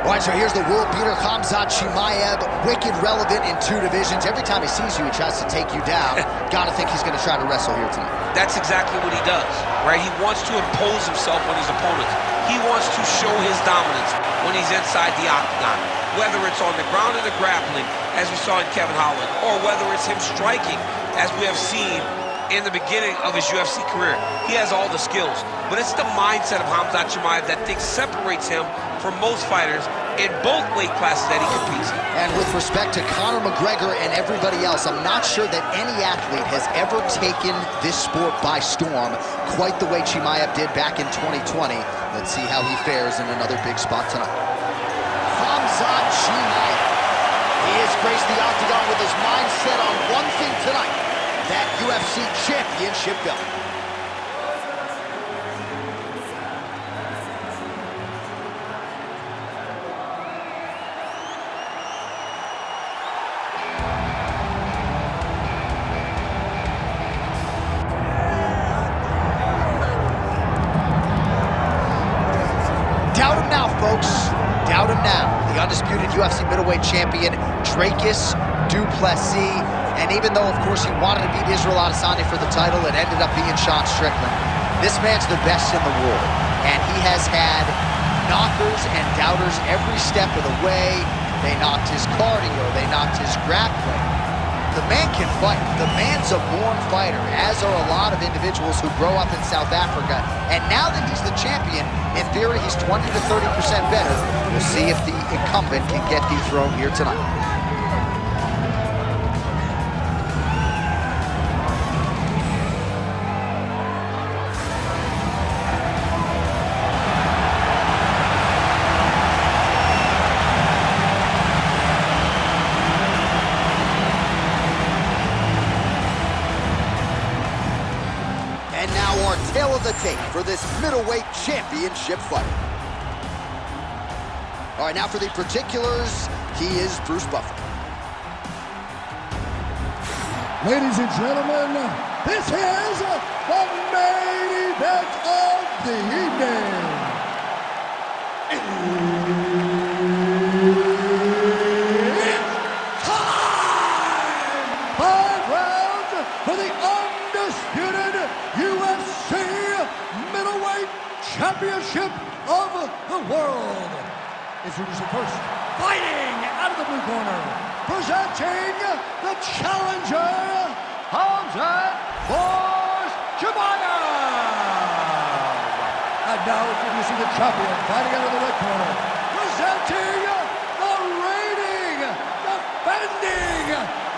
All right, so here's the world beater, Khamzat Chimaev, wicked relevant in 2 divisions. Every time he sees you, he tries to take you down. Gotta think he's gonna try to wrestle here tonight. That's exactly what he does, right? He wants to impose himself on his opponents. He wants to show his dominance when he's inside the octagon, whether it's on the ground or the grappling, as we saw in Kevin Holland, or whether it's him striking, as we have seen in the beginning of his UFC career. He has all the skills, but it's the mindset of Khamzat Chimaev that separates him from most fighters in both weight classes that he competes in. And with respect to Conor McGregor and everybody else, I'm not sure that any athlete has ever taken this sport by storm quite the way Chimaev did back in 2020. Let's see how he fares in another big spot tonight. Khamzat Chimaev. He has graced the octagon with his mind set on one thing tonight, that UFC championship belt. Doubt him now, folks. Doubt him now. The undisputed UFC middleweight champion, Dricus Du Plessis. And even though, of course, he wanted to beat Israel Adesanya for the title, it ended up being Sean Strickland. This man's the best in the world. And he has had knockers and doubters every step of the way. They knocked his cardio. They knocked his grappling. The man can fight. The man's a born fighter, as are a lot of individuals who grow up in South Africa. And now that he's the champion, in theory, he's 20 to 30% better. We'll see if the incumbent can get dethroned here tonight. And now our tail of the tape for this middleweight championship fight. All right, now for the particulars, he is Bruce Buffer. Ladies and gentlemen, this is the main event of the evening. It's time! 5 rounds for the undisputed UFC middleweight championship of the world. Introducing first, fighting out of the blue corner, presenting the challenger, Khamzat Chimaev. And now introducing the champion, fighting out of the red corner, presenting the reigning, defending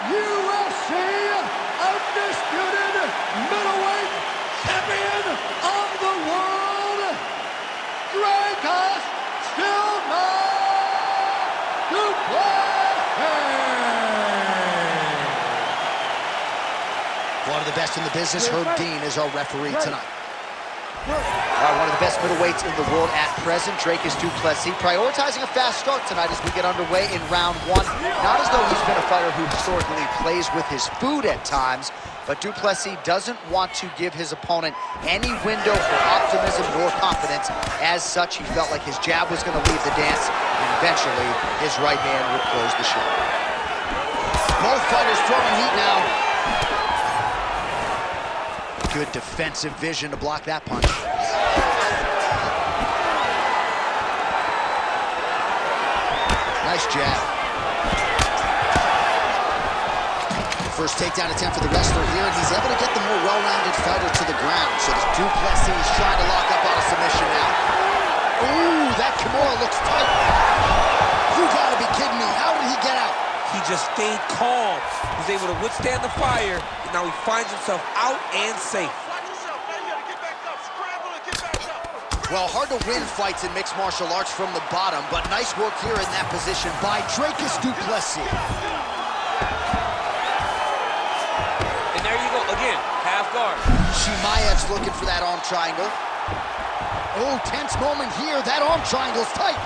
UFC undisputed middleweight champion of the world, Dricus Du Plessis. One of the best in the business, Herb Dean, is our referee tonight. All right, one of the best middleweights in the world at present, Dricus Du Plessis, prioritizing a fast start tonight as we get underway in round 1. Not as though he's been a fighter who historically plays with his food at times, but Du Plessis doesn't want to give his opponent any window for optimism nor confidence. As such, he felt like his jab was going to lead the dance, and eventually his right hand would close the show. Both fighters throwing heat now. Good defensive vision to block that punch. Nice jab. First takedown attempt for the wrestler here, and he's able to get the more well-rounded fighter to the ground. So Du Plessis is trying to lock up on a submission now. Ooh, that Kimura looks tight. You gotta be kidding me. How did he get out? He just stayed calm. He was able to withstand the fire, and now he finds himself out and safe. Watch yourself, man. You gotta get back up. Scramble and get back up. Well, hard to win fights in mixed martial arts from the bottom, but nice work here in that position by Dricus Du Plessis. And there you go, again, half guard. Chimaev's looking for that arm triangle. Oh, tense moment here. That arm triangle's tight.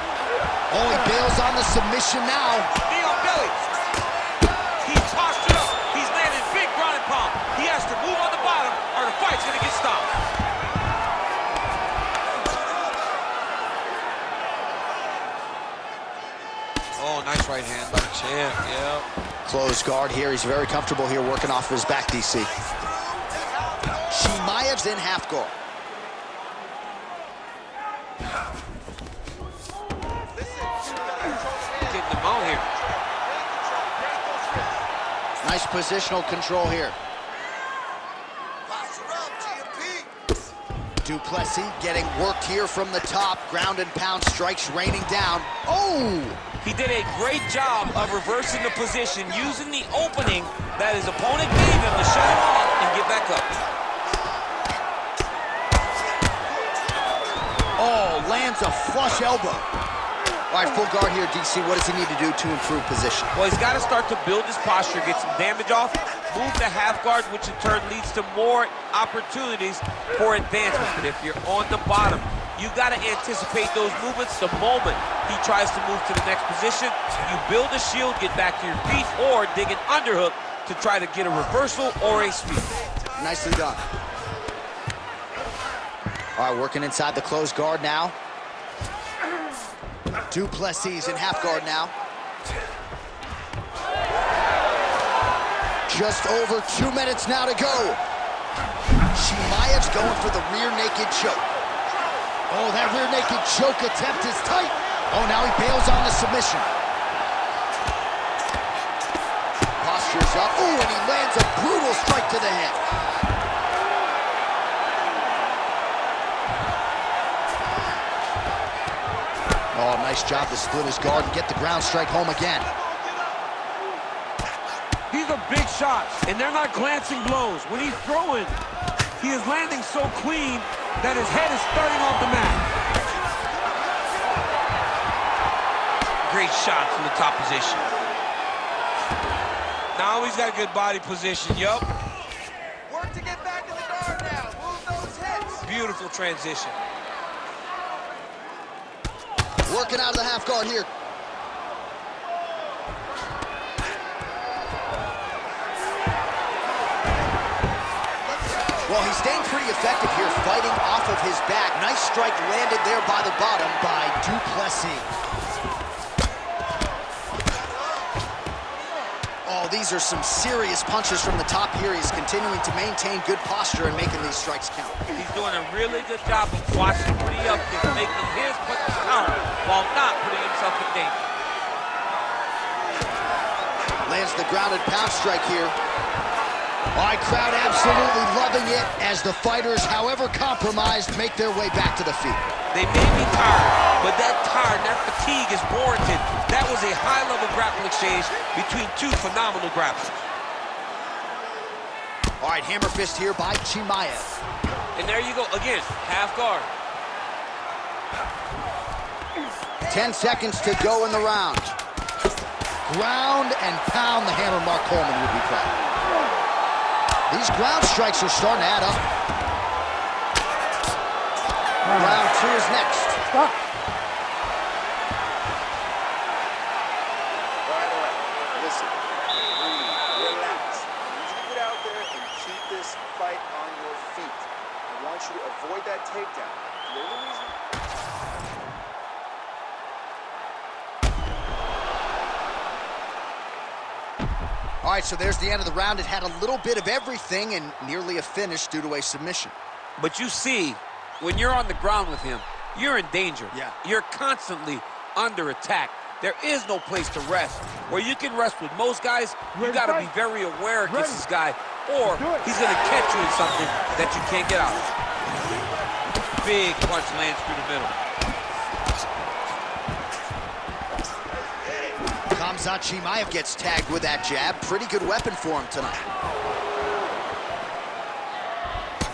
Oh, he bails on the submission now. Knee on belly. He's tossed it up. He's landing big ground and pound. He has to move on the bottom or the fight's gonna get stopped. nice right hand by the champ, yeah. Closed guard here. He's very comfortable here working off of his back, DC. Chimaev's in half guard. Getting them out here. Nice positional control here. Du Plessis getting worked here from the top. Ground and pound strikes raining down. Oh! He did a great job of reversing the position, using the opening that his opponent gave him to shut him off and get back up. Oh, lands a flush elbow. All right, full guard here, DC. What does he need to do to improve position? Well, he's got to start to build his posture, get some damage off, move to half guard, which in turn leads to more opportunities for advancement. But if you're on the bottom, you got to anticipate those movements the moment he tries to move to the next position. You build a shield, get back to your feet, or dig an underhook to try to get a reversal or a sweep. Nicely done. All right, working inside the closed guard now. Du Plessis in half guard now. Just over 2 minutes now to go. Chimaev's going for the rear naked choke. Oh, that rear naked choke attempt is tight. Oh, now he bails on the submission. Posture's up. Oh, and he lands a brutal strike to the head. Oh, nice job to split his guard and get the ground strike home again. These are big shots, and they're not glancing blows. When he's throwing, he is landing so clean that his head is starting off the mat. Great shot from the top position. Now he's got a good body position, yup. Work to get back in the guard now. Move those hips. Beautiful transition. Working out of the half guard here. Well, he's staying pretty effective here, fighting off of his back. Nice strike landed there by the bottom by Du Plessis. Oh, these are some serious punches from the top here. He's continuing to maintain good posture and making these strikes count. He's doing a really good job of watching what he up to, making his punches count while not putting himself in danger. Lands the grounded pound strike here. All right, crowd absolutely loving it as the fighters, however compromised, make their way back to the feet. They may be tired, but that tired, that fatigue is warranted. That was a high-level grappling exchange between two phenomenal grapplers. All right, hammer fist here by Chimaev. And there you go, again, half guard. 10 seconds to go in the round. Ground and pound, the hammer Mark Coleman would be proud. These ground strikes are starting to add up. Round 2 is next. Stop. By the way, listen, breathe, relax. I need you to get out there and keep this fight on your feet. I want you to avoid that takedown. The only reason... All right, so there's the end of the round. It had a little bit of everything and nearly a finish due to a submission. But you see, when you're on the ground with him, you're in danger. Yeah. You're constantly under attack. There is no place to rest. Where you can rest with most guys, you got to be very aware against this guy, or he's going to catch you in something that you can't get out of. Big punch lands through the middle. Khamzat Chimaev gets tagged with that jab. Pretty good weapon for him tonight.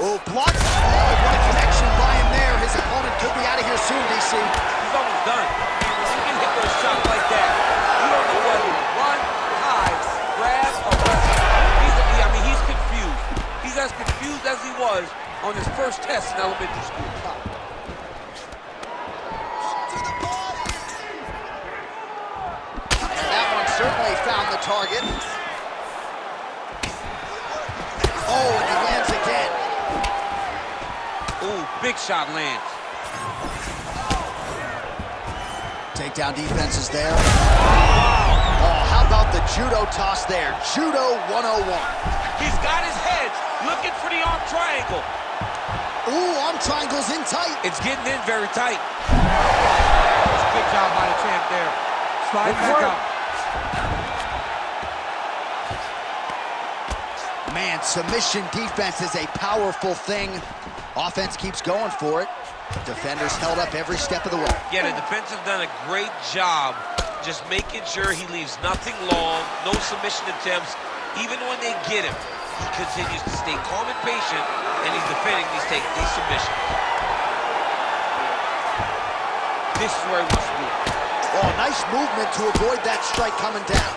Oh, blocked. Oh, what a connection by him there. His opponent could be out of here soon, DC. He's almost done. When you can hit those shots like that, you don't know whether to run, hide, grab, or wrestle. He's confused. He's as confused as he was on his first test in elementary school. Certainly found the target. Oh, and he lands again. Ooh, big shot lands. Takedown defense is there. Oh, how about the judo toss there? Judo 101. He's got his head looking for the arm triangle. Ooh, arm triangle's in tight. It's getting in very tight. Good job by the champ there. Slide back up. Man, submission defense is a powerful thing. Offense keeps going for it. Defenders held up every step of the way. Yeah, the defense has done a great job just making sure he leaves nothing long, no submission attempts. Even when they get him, he continues to stay calm and patient, and he's defending these submissions. This is where he wants to be. Oh, nice movement to avoid that strike coming down.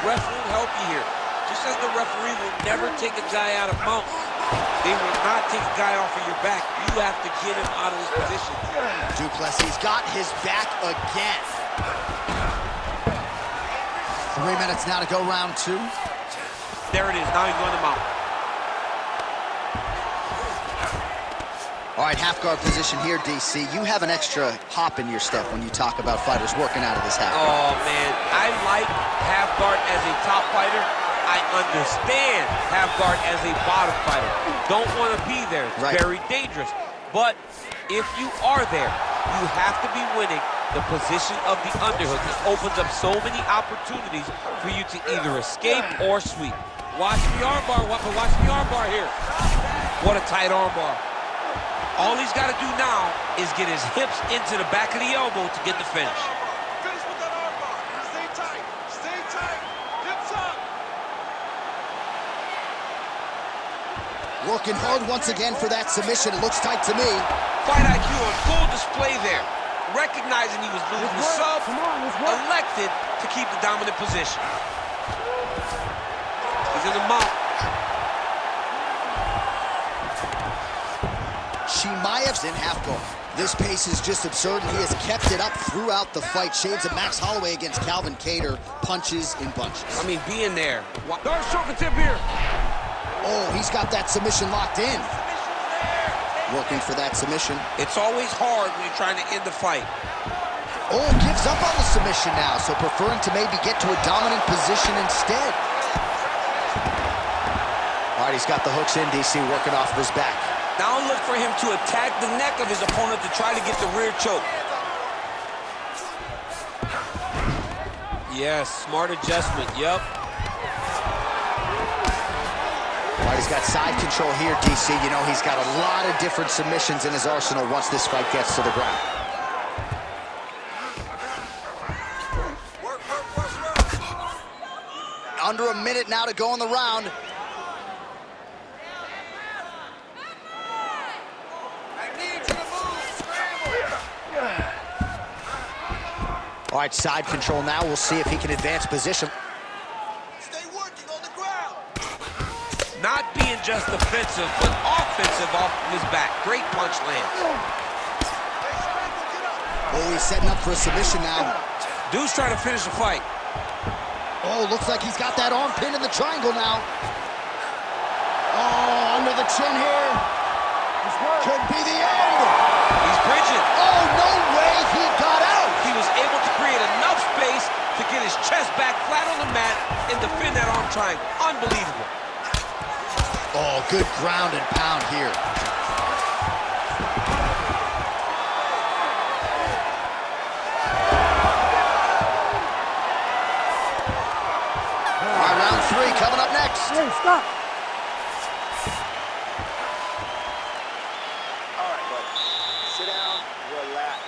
Ref won't help you here. Just as the referee will never take a guy out of mount, they will not take a guy off of your back. You have to get him out of his position. Du Plessis got his back again. 3 minutes now to go, round 2. There it is. Now he's going to mount. All right, half guard position here, DC. You have an extra hop in your step when you talk about fighters working out of this half guard. Oh, man. I like half guard as a top fighter. I understand half guard as a bottom fighter. Don't want to be there. It's very dangerous. But if you are there, you have to be winning the position of the underhook. This opens up so many opportunities for you to either escape or sweep. Watch the armbar. Watch the armbar here. What a tight armbar. All he's got to do now is get his hips into the back of the elbow to get the finish. Finish with that armbar. Stay tight. Stay tight. Hips up. Working hard once again for that submission. It looks tight to me. Fight IQ on full display there. Recognizing he was losing the sub, elected to keep the dominant position. He's in the mount. Chimaev's in half guard. This pace is just absurd, and he has kept it up throughout the fight. Shades of Max Holloway against Calvin Kattar, punches in bunches. I mean, being there. Dark shoulder tip here. Oh, he's got that submission locked in. Working for that submission. It's always hard when you're trying to end the fight. Oh, gives up on the submission now, so preferring to maybe get to a dominant position instead. All right, he's got the hooks in, DC, working off of his back. Now look for him to attack the neck of his opponent to try to get the rear choke. Yes, smart adjustment, yep. All right, he's got side control here, DC. You know, he's got a lot of different submissions in his arsenal once this fight gets to the ground. Under a minute now to go in the round. All right, side control now. We'll see if he can advance position. Stay working on the ground. Not being just defensive, but offensive off his back. Great punch lands. Oh, he's setting up for a submission now. Dude's trying to finish the fight. Oh, looks like he's got that arm pinned in the triangle now. Oh, under the chin here. Could be the end. He's bridging. Oh, no way, he got out. He was able to create enough space to get his chest back flat on the mat and defend that arm triangle. Unbelievable. Oh, good ground and pound here. All right, round 3 coming up next. Hey, stop. All right, buddy. Sit down, relax,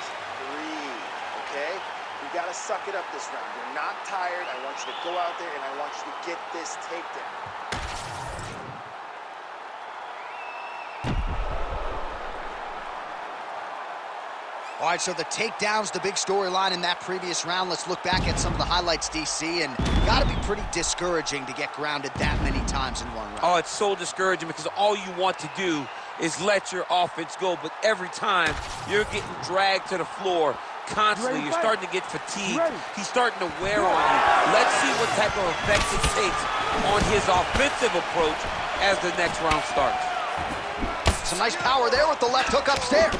breathe, okay? You gotta suck it up this round. You're not tired. I want you to go out there and I want you to get this takedown. All right, so the takedown's the big storyline in that previous round. Let's look back at some of the highlights, DC, and gotta be pretty discouraging to get grounded that many times in one round. Oh, it's so discouraging because all you want to do is let your offense go, but every time you're getting dragged to the floor constantly, you're starting to get fatigued. He's starting to wear on you. Let's see what type of effect it takes on his offensive approach as the next round starts. some nice power there with the left hook upstairs.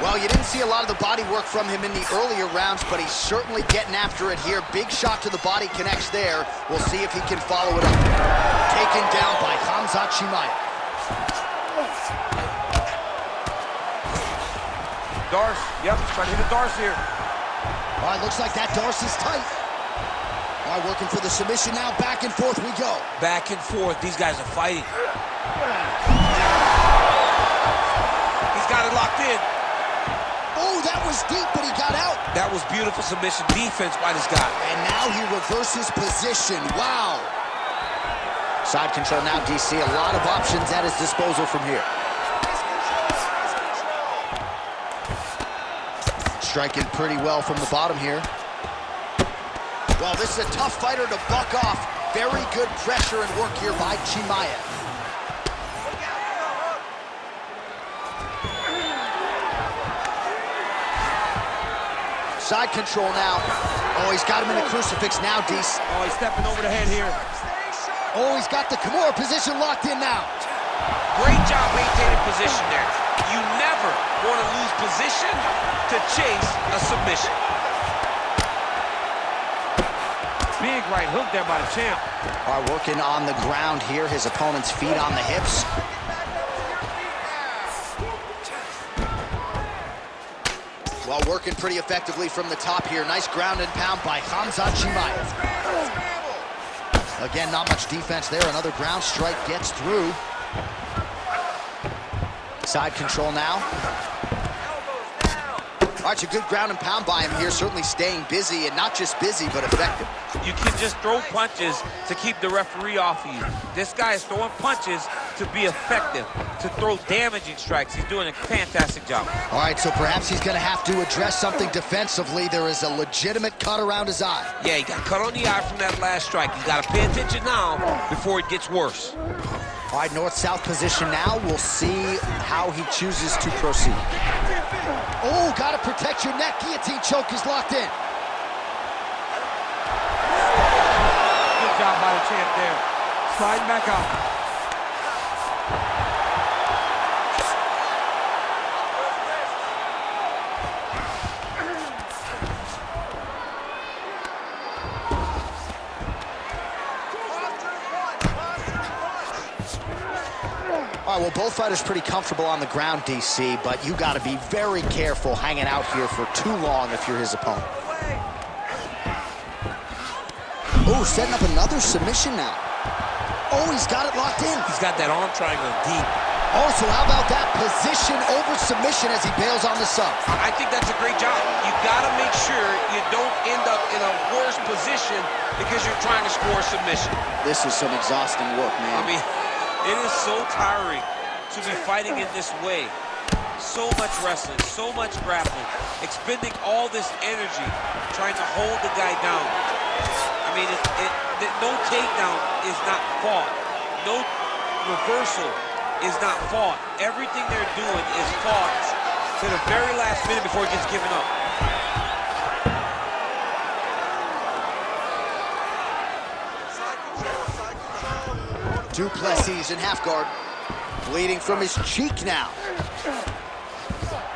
Well, you didn't see a lot of the body work from him in the earlier rounds, but he's certainly getting after it here. Big shot to the body connects there. We'll see if he can follow it up. Taken down by Khamzat Chimaev. Darce, yep, he's trying to hit a Darce here. All right, looks like that Darce is tight. All right, working for the submission now. Back and forth we go. Back and forth, these guys are fighting. He's got it locked in. Oh, that was deep, but he got out. That was beautiful submission defense by this guy. And now he reverses position. Wow. Side control now, DC. A lot of options at his disposal from here. Striking pretty well from the bottom here. Well, this is a tough fighter to buck off. Very good pressure and work here by Chimaev. Side control now. Oh, he's got him in a crucifix now, Deese. Oh, he's stepping over the head here. Oh, he's got the Kimura position locked in now. Great job maintaining position there. You never want to lose position to chase a submission. Big right hook there by the champ. Are working on the ground here. His opponent's feet on the hips. Well, working pretty effectively from the top here. Nice ground and pound by Khamzat Chimaev. Again, not much defense there. Another ground strike gets through. Side control now. All right, a good ground and pound by him here. Certainly staying busy, and not just busy, but effective. You can just throw punches to keep the referee off of you. This guy is throwing punches to be effective, to throw damaging strikes. He's doing a fantastic job. All right, so perhaps he's going to have to address something defensively. There is a legitimate cut around his eye. Yeah, he got cut on the eye from that last strike. He's got to pay attention now before it gets worse. All right, north-south position now. We'll see how he chooses to proceed. Oh, got to protect your neck. Guillotine choke is locked in. Good job by the champ there. Sliding back out. All right, well, both fighters pretty comfortable on the ground, DC, but you got to be very careful hanging out here for too long if you're his opponent. Oh, setting up another submission now. Oh, he's got it locked in. He's got that arm triangle deep. Oh, so how about that position over submission as he bails on the sub? I think that's a great job. You got to make sure you don't end up in a worse position because you're trying to score a submission. This is some exhausting work, man. I mean, it is so tiring to be fighting in this way. So much wrestling, so much grappling, expending all this energy trying to hold the guy down. I mean, no takedown is not fought. No reversal is not fought. Everything they're doing is fought to the very last minute before it gets given up. Du Plessis in half guard. Bleeding from his cheek now.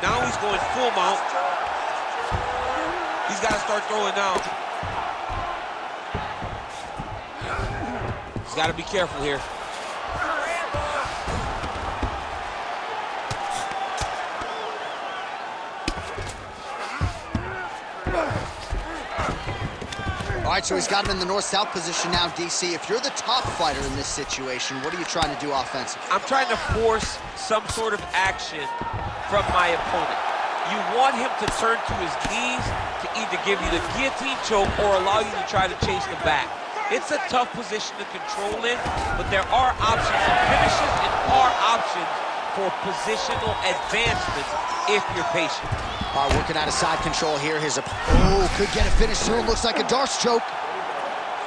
Now he's going full mount. He's got to start throwing now. He's got to be careful here. All right, so he's got him in the north-south position now, DC. If you're the top fighter in this situation, what are you trying to do offensively? I'm trying to force some sort of action from my opponent. You want him to turn to his knees to either give you the guillotine choke or allow you to try to chase the back. It's a tough position to control in, but there are options for finishes and are options for positional advancements if you're patient. All right, working out of side control here. Could get a finish soon. Looks like a Darce choke.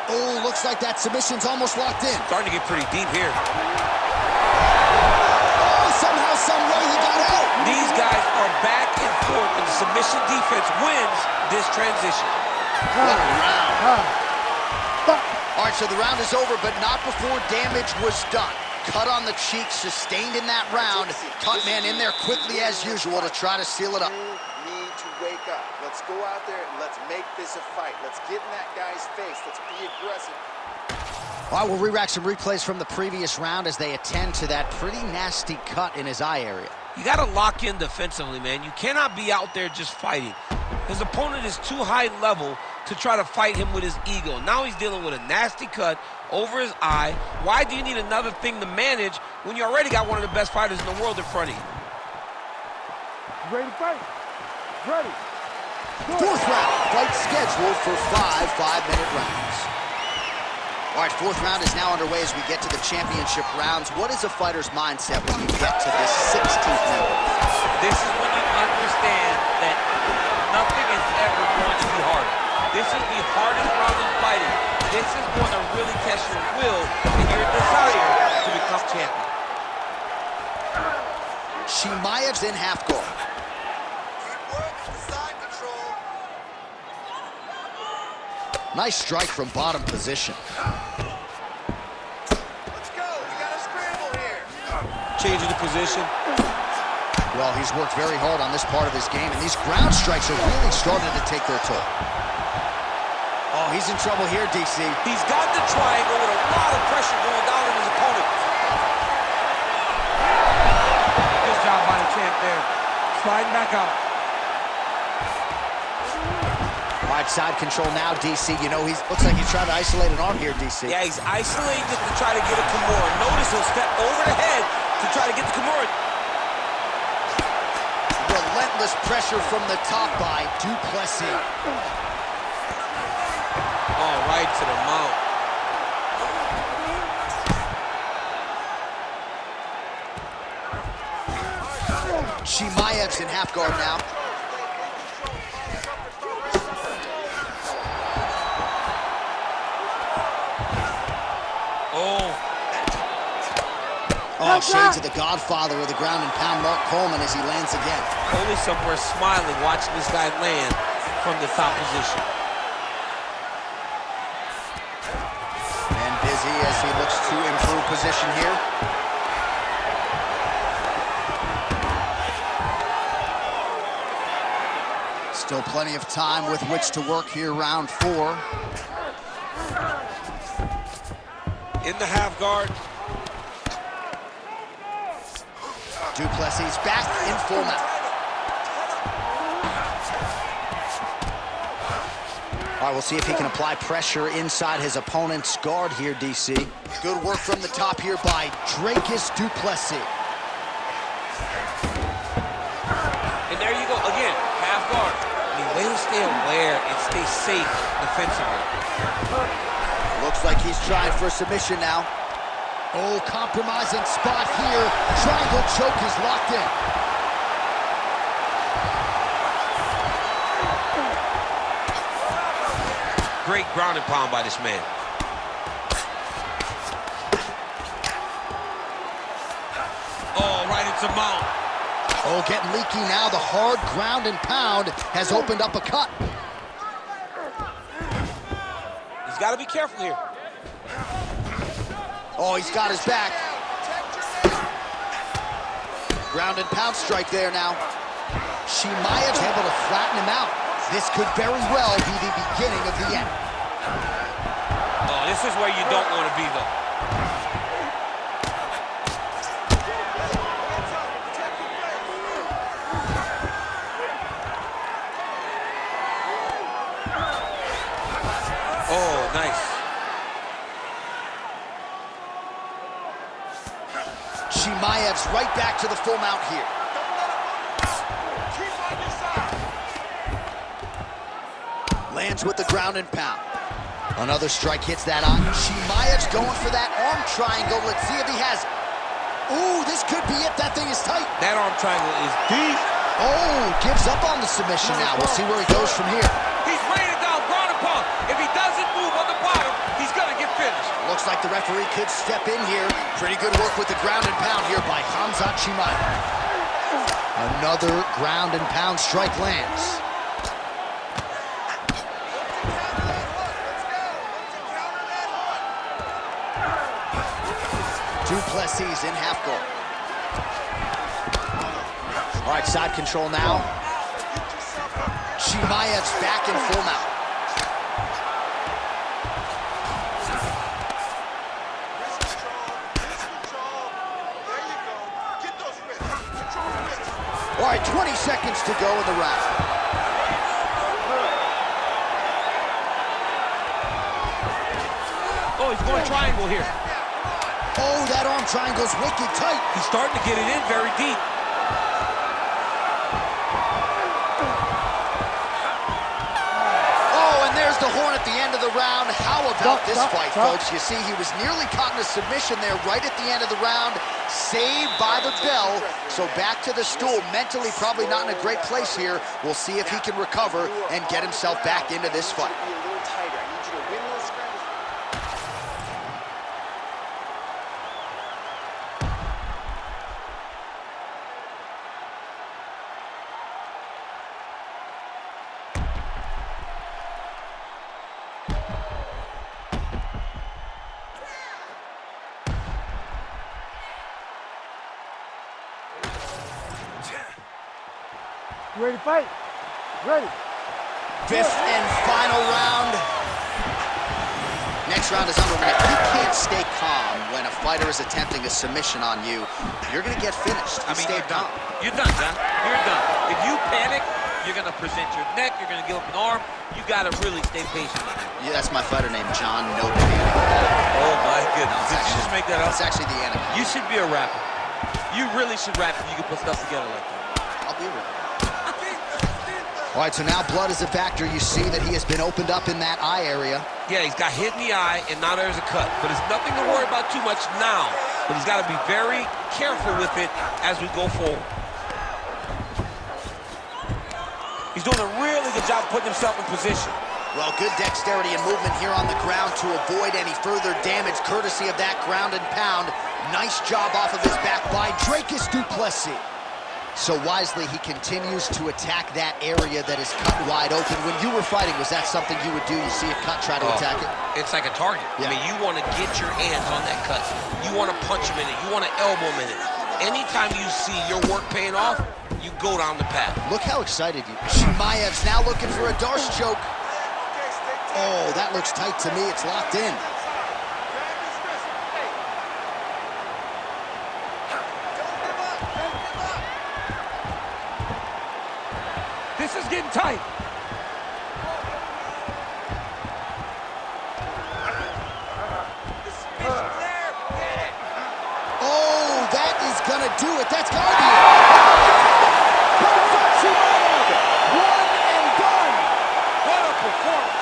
Oh, looks like that submission's almost locked in. Starting to get pretty deep here. Oh, somehow, some way he got out. These guys are back and forth, and the submission defense wins this transition. What a round. All right, so the round is over, but not before damage was done. cut on the cheek, sustained in that round. Cut man in there quickly as usual to try to seal it up. You need to wake up. Let's go out there and let's make this a fight. Let's get in that guy's face. Let's be aggressive. All right, we'll re-rack some replays from the previous round as they attend to that pretty nasty cut in his eye area. You got to lock in defensively, man. You cannot be out there just fighting. His opponent is too high level to try to fight him with his ego. Now he's dealing with a nasty cut over his eye. Why do you need another thing to manage when you already got one of the best fighters in the world in front of you? Ready to fight? Ready. Fourth round, fight scheduled for 5 5-minute rounds. All right, fourth round is now underway as we get to the championship rounds. What is a fighter's mindset when you get to this 16th round? This is when you understand that nothing is ever going to be harder. This is the hardest round in fighting. This is going to really test your will and your desire to become champion. Chimaev's in half guard. Nice strike from bottom position. Let's go. We got to scramble here. Changing the position. Well, he's worked very hard on this part of his game, and these ground strikes are really starting to take their toll. Oh, he's in trouble here, DC. He's got the triangle with a lot of pressure going down on his opponent. Good job by the champ there. Sliding back out. All right, side control now, DC. You know, looks like he's trying to isolate an arm here, DC. Yeah, he's isolating just to try to get a Kimura. Notice he'll step over the head to try to get the Kimura. Relentless pressure from the top by Du Plessis. Oh, right to the mount. Chimaev's in half guard now. Oh, shades of the godfather of the ground and pound, Mark Coleman, as he lands again. Only somewhere smiling watching this guy land from the top position. And busy as he looks to improve position here. Still plenty of time with which to work here, round 4. In the half guard. Du Plessis back in full mount. All right, we'll see if he can apply pressure inside his opponent's guard here, DC. Good work from the top here by Dricus Du Plessis. And there you go, again, half guard. I mean, way to stay aware and stay safe defensively. Looks like he's trying for a submission now. Oh, compromising spot here. Triangle choke is locked in. Great ground and pound by this man. Oh, right into mount. Oh, getting leaky now. The hard ground and pound has opened up a cut. He's got to be careful here. Oh, he's got his back. Ground and pound strike there now. Chimaev's able to flatten him out. This could very well be the beginning of the end. Oh, this is where you don't want to be, though. Oh, nice. Chimaev's right back to the full mount here. Lands with the ground and pound. Another strike hits that on. Chimaev's going for that arm triangle. Let's see if he has it. Ooh, this could be it. That thing is tight. That arm triangle is deep. Oh, gives up on the submission now. We'll see where he goes from here. He's raining down ground and pound. If he doesn't move on the bottom, he's going to get finished. Looks like the referee could step in here. Pretty good work with the ground and pound here by Khamzat Chimaev. Another ground and pound strike lands. Du Du Plessis in half guard. All right, side control now. Chimaev's back in full mount. All right, 20 seconds to go in the round. Oh, he's going triangle here. Oh, that arm triangle's wicked tight. He's starting to get it in very deep. Oh, and there's the horn at the end of the round. How about this fight, folks? You see, he was nearly caught in a submission there right at the end of the round. Saved by the bell. So back to the stool. Mentally probably not in a great place here. We'll see if he can recover and get himself back into this fight. You ready to fight? Ready. Fifth and final round. Next round is underway. You can't stay calm when a fighter is attempting a submission on you. You're going to get finished. You're done. You're done, John. You're done. If you panic, you're going to present your neck. You're going to give up an arm. You got to really stay patient. Yeah, that's my fighter name, John No Panic. Oh, my goodness. Did you just make that up? It's actually the enemy. You should be a rapper. You really should rap if you can put stuff together like that. I'll be a rapper. All right, so now blood is a factor. You see that he has been opened up in that eye area. Yeah, he's got hit in the eye, and now there's a cut. But it's nothing to worry about too much now. But he's got to be very careful with it as we go forward. He's doing a really good job putting himself in position. Well, good dexterity and movement here on the ground to avoid any further damage, courtesy of that ground and pound. Nice job off of his back by Dricus Du Plessis. So wisely, he continues to attack that area that is cut wide open. When you were fighting, was that something you would do? You see a cut, try to attack it? It's like a target. Yeah. I mean, you want to get your hands on that cut. You want to punch him in it. You want to elbow him in it. Anytime you see your work paying off, you go down the path. Look how excited you are. Chimaev's now looking for a Darce choke. Oh, that looks tight to me. It's locked in. This is getting tight. Oh, that is gonna do it. That's gonna be it. Khamzat Chimaev, one and done. What a performance.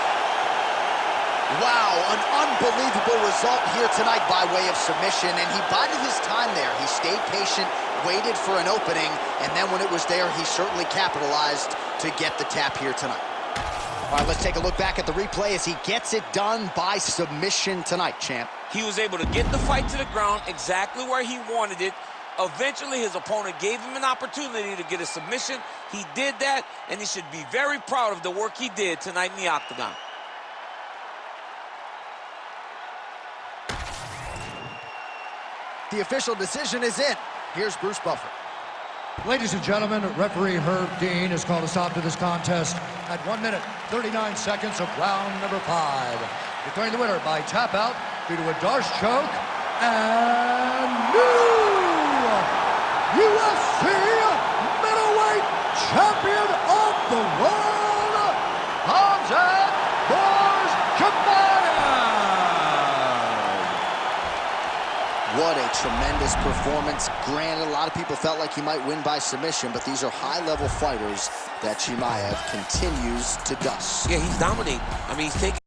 Wow, an unbelievable result here tonight by way of submission, and he bided his time there. He stayed patient, waited for an opening, and then when it was there, he certainly capitalized to get the tap here tonight. All right, let's take a look back at the replay as he gets it done by submission tonight, champ. He was able to get the fight to the ground exactly where he wanted it. Eventually, his opponent gave him an opportunity to get a submission. He did that, and he should be very proud of the work he did tonight in the octagon. The official decision is in. Here's Bruce Buffer. Ladies and gentlemen, referee Herb Dean has called a stop to this contest at 1 minute, 39 seconds of round number 5. Declaring the winner by tap out due to a Darce choke and new UFC middleweight champion of the world, Khamzat Chimaev. What a tremendous performance. Granted, a lot of people felt like he might win by submission, but these are high-level fighters that Chimaev continues to dust. Yeah, he's dominating. I mean, he's taking